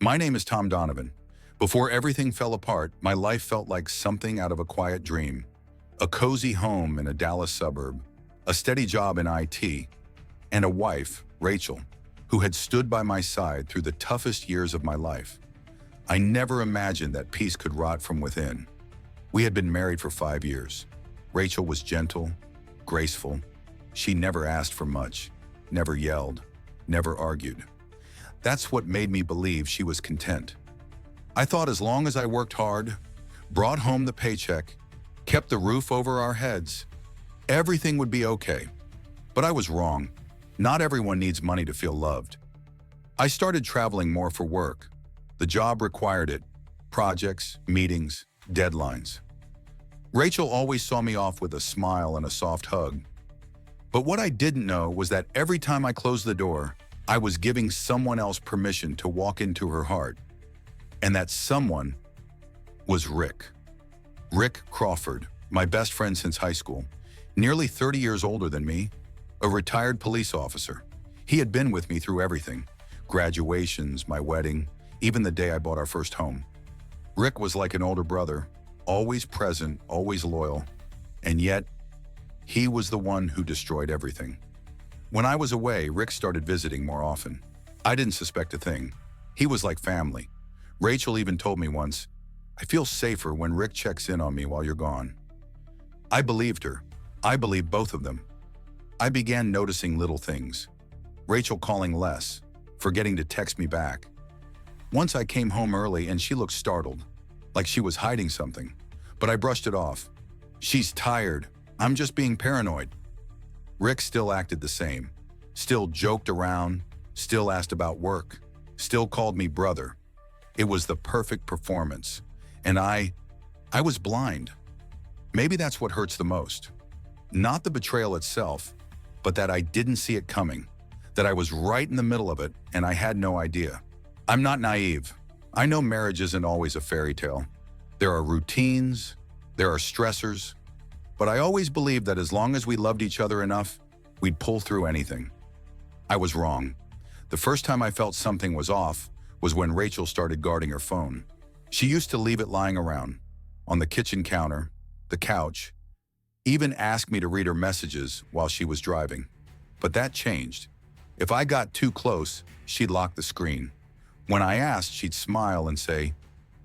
My name is Tom Donovan. Before everything fell apart, my life felt like something out of a quiet dream. A cozy home in a Dallas suburb, a steady job in IT, and a wife, Rachel, who had stood by my side through the toughest years of my life. I never imagined that peace could rot from within. We had been married for 5 years. Rachel was gentle, graceful. She never asked for much, never yelled, never argued. That's what made me believe she was content. I thought as long as I worked hard, brought home the paycheck, kept the roof over our heads, everything would be okay. But I was wrong. Not everyone needs money to feel loved. I started traveling more for work. The job required it. Projects, meetings, deadlines. Rachel always saw me off with a smile and a soft hug. But what I didn't know was that every time I closed the door, I was giving someone else permission to walk into her heart. And that someone was Rick. Rick Crawford, my best friend since high school, nearly 30 years older than me, a retired police officer. He had been with me through everything, graduations, my wedding, even the day I bought our first home. Rick was like an older brother, always present, always loyal, and yet he was the one who destroyed everything. When I was away, Rick started visiting more often. I didn't suspect a thing. He was like family. Rachel even told me once, "I feel safer when Rick checks in on me while you're gone." I believed her. I believed both of them. I began noticing little things. Rachel calling less, forgetting to text me back. Once I came home early and she looked startled, like she was hiding something, but I brushed it off. "She's tired. I'm just being paranoid." Rick still acted the same, still joked around, still asked about work, still called me brother. It was the perfect performance, and I was blind. Maybe that's what hurts the most. Not the betrayal itself, but that I didn't see it coming, that I was right in the middle of it and I had no idea. I'm not naive. I know marriage isn't always a fairy tale. There are routines, there are stressors, but I always believed that as long as we loved each other enough, we'd pull through anything. I was wrong. The first time I felt something was off was when Rachel started guarding her phone. She used to leave it lying around, on the kitchen counter, the couch, even ask me to read her messages while she was driving. But that changed. If I got too close, she'd lock the screen. When I asked, she'd smile and say,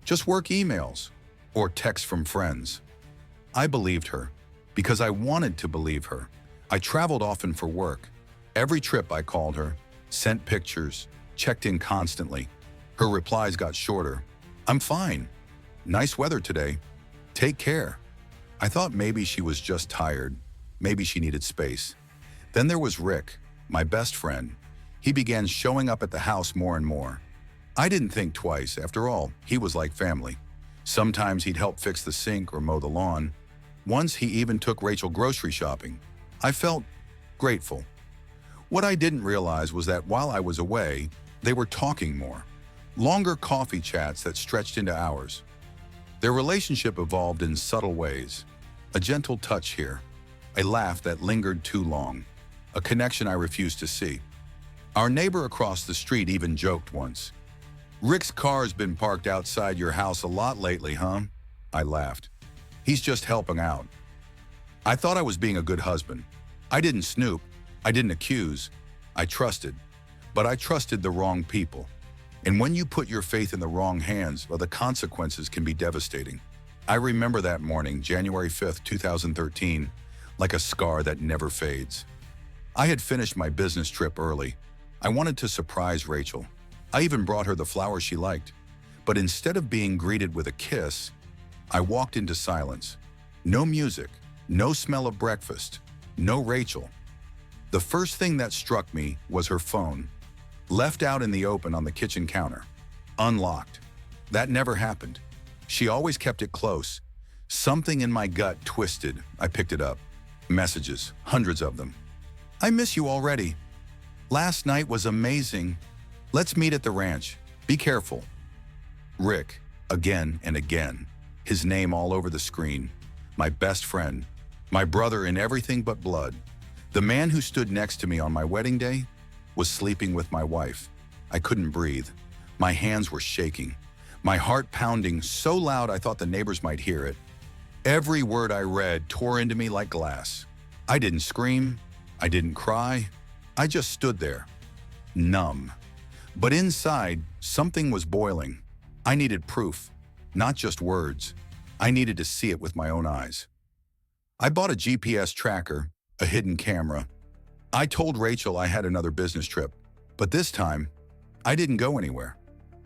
"Just work emails," or text from friends. I believed her, because I wanted to believe her. I traveled often for work. Every trip I called her, sent pictures, checked in constantly. Her replies got shorter. "I'm fine. Nice weather today. Take care." I thought maybe she was just tired. Maybe she needed space. Then there was Rick, my best friend. He began showing up at the house more and more. I didn't think twice. After all, he was like family. Sometimes he'd help fix the sink or mow the lawn. Once he even took Rachel grocery shopping. I felt grateful. What I didn't realize was that while I was away, they were talking more. Longer coffee chats that stretched into hours. Their relationship evolved in subtle ways. A gentle touch here, a laugh that lingered too long, a connection I refused to see. Our neighbor across the street even joked once, "Rick's car's been parked outside your house a lot lately, huh?" I laughed. "He's just helping out." I thought I was being a good husband. I didn't snoop. I didn't accuse. I trusted. But I trusted the wrong people. And when you put your faith in the wrong hands, well, the consequences can be devastating. I remember that morning, January 5th, 2013, like a scar that never fades. I had finished my business trip early. I wanted to surprise Rachel. I even brought her the flowers she liked. But instead of being greeted with a kiss, I walked into silence. No music, no smell of breakfast, no Rachel. The first thing that struck me was her phone, left out in the open on the kitchen counter, unlocked. That never happened. She always kept it close. Something in my gut twisted. I picked it up. Messages, hundreds of them. "I miss you already. Last night was amazing. Let's meet at the ranch. Be careful." Rick, again and again. His name all over the screen. My best friend. My brother in everything but blood. The man who stood next to me on my wedding day was sleeping with my wife. I couldn't breathe. My hands were shaking, my heart pounding so loud I thought the neighbors might hear it. Every word I read tore into me like glass. I didn't scream, I didn't cry, I just stood there, numb. But inside, something was boiling. I needed proof, not just words. I needed to see it with my own eyes. I bought a GPS tracker, a hidden camera. I told Rachel I had another business trip, but this time, I didn't go anywhere.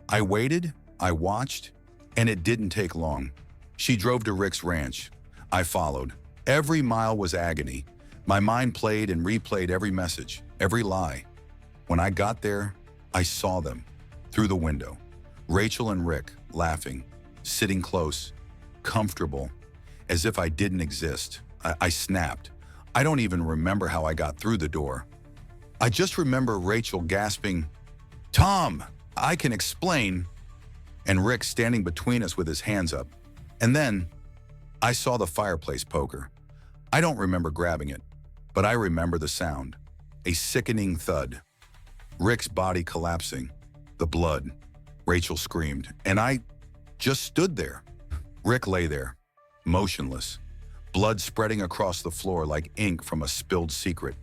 I waited, I watched, and it didn't take long. She drove to Rick's ranch. I followed. Every mile was agony. My mind played and replayed every message, every lie. When I got there, I saw them through the window. Rachel and Rick laughing, sitting close, comfortable, as if I didn't exist. I snapped. I don't even remember how I got through the door. I just remember Rachel gasping, "Tom, I can explain," and Rick standing between us with his hands up. And then I saw the fireplace poker. I don't remember grabbing it, but I remember the sound, a sickening thud. Rick's body collapsing, the blood. Rachel screamed, and I just stood there. Rick lay there, motionless, blood spreading across the floor like ink from a spilled secret.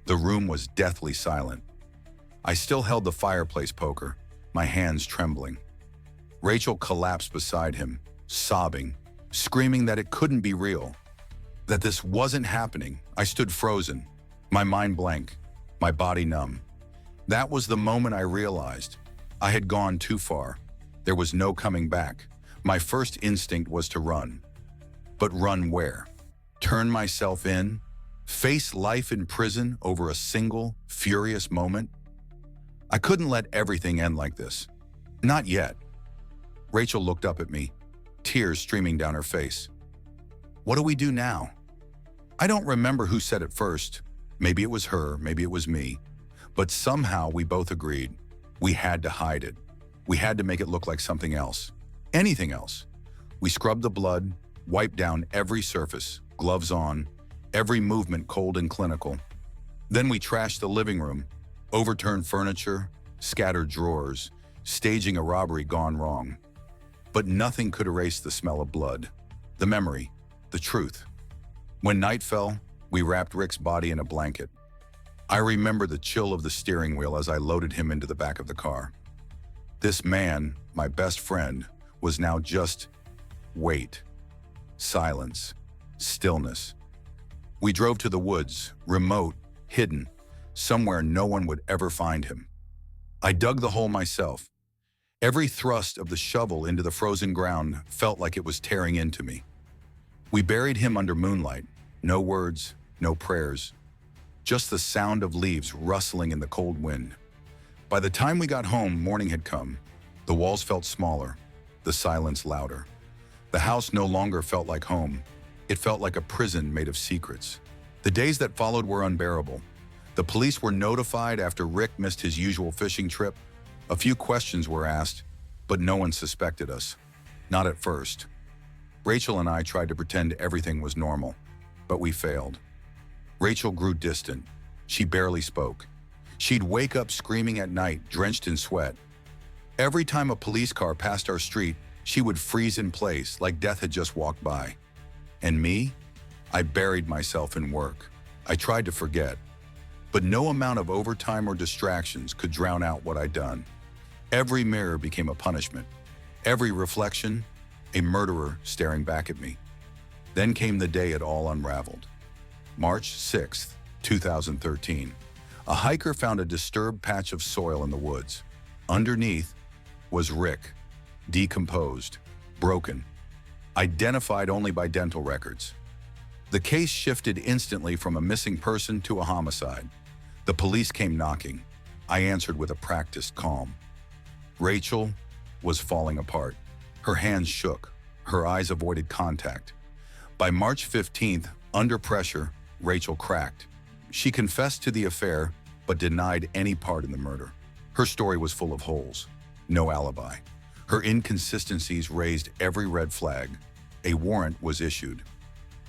The room was deathly silent. I still held the fireplace poker, my hands trembling. Rachel collapsed beside him, sobbing, screaming that it couldn't be real, that this wasn't happening. I stood frozen, my mind blank, my body numb. That was the moment I realized I had gone too far. There was no coming back. My first instinct was to run. But run where? Turn myself in? Face life in prison over a single, furious moment? I couldn't let everything end like this. Not yet. Rachel looked up at me, tears streaming down her face. "What do we do now?" I don't remember who said it first. Maybe it was her, maybe it was me. But somehow we both agreed. We had to hide it. We had to make it look like something else. Anything else. We scrubbed the blood, wiped down every surface, gloves on, every movement cold and clinical. Then we trashed the living room, overturned furniture, scattered drawers, staging a robbery gone wrong. But nothing could erase the smell of blood, the memory, the truth. When night fell, we wrapped Rick's body in a blanket. I remember the chill of the steering wheel as I loaded him into the back of the car. This man, my best friend, was now just wait, silence, stillness. We drove to the woods, remote, hidden, somewhere no one would ever find him. I dug the hole myself. Every thrust of the shovel into the frozen ground felt like it was tearing into me. We buried him under moonlight, no words, no prayers. Just the sound of leaves rustling in the cold wind. By the time we got home, morning had come. The walls felt smaller, the silence louder. The house no longer felt like home. It felt like a prison made of secrets. The days that followed were unbearable. The police were notified after Rick missed his usual fishing trip. A few questions were asked, but no one suspected us. Not at first. Rachel and I tried to pretend everything was normal, but we failed. Rachel grew distant. She barely spoke. She'd wake up screaming at night, drenched in sweat. Every time a police car passed our street, she would freeze in place like death had just walked by. And me? I buried myself in work. I tried to forget. But no amount of overtime or distractions could drown out what I'd done. Every mirror became a punishment. Every reflection, a murderer staring back at me. Then came the day it all unraveled. March 6th, 2013. A hiker found a disturbed patch of soil in the woods. Underneath was Rick, decomposed, broken, identified only by dental records. The case shifted instantly from a missing person to a homicide. The police came knocking. I answered with a practiced calm. Rachel was falling apart. Her hands shook. Her eyes avoided contact. By March 15th, under pressure, Rachel cracked. She confessed to the affair, but denied any part in the murder. Her story was full of holes, no alibi. Her inconsistencies raised every red flag. A warrant was issued.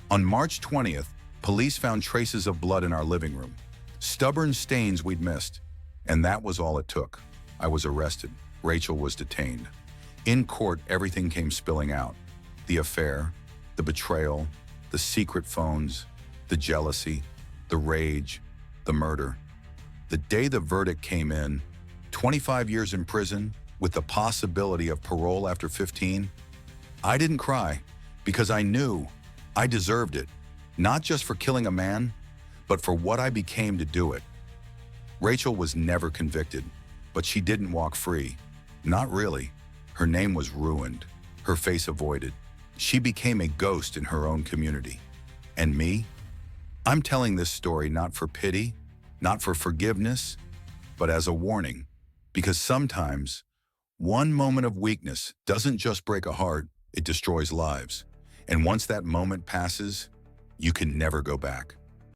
On March 20th, police found traces of blood in our living room, stubborn stains we'd missed, and that was all it took. I was arrested. Rachel was detained. In court, everything came spilling out. The affair, the betrayal, the secret phones, the jealousy, the rage, the murder. The day the verdict came in, 25 years in prison with the possibility of parole after 15, I didn't cry because I knew I deserved it, not just for killing a man, but for what I became to do it. Rachel was never convicted, but she didn't walk free. Not really. Her name was ruined, her face avoided. She became a ghost in her own community. And me? I'm telling this story not for pity, not for forgiveness, but as a warning. Because sometimes, one moment of weakness doesn't just break a heart, it destroys lives. And once that moment passes, you can never go back.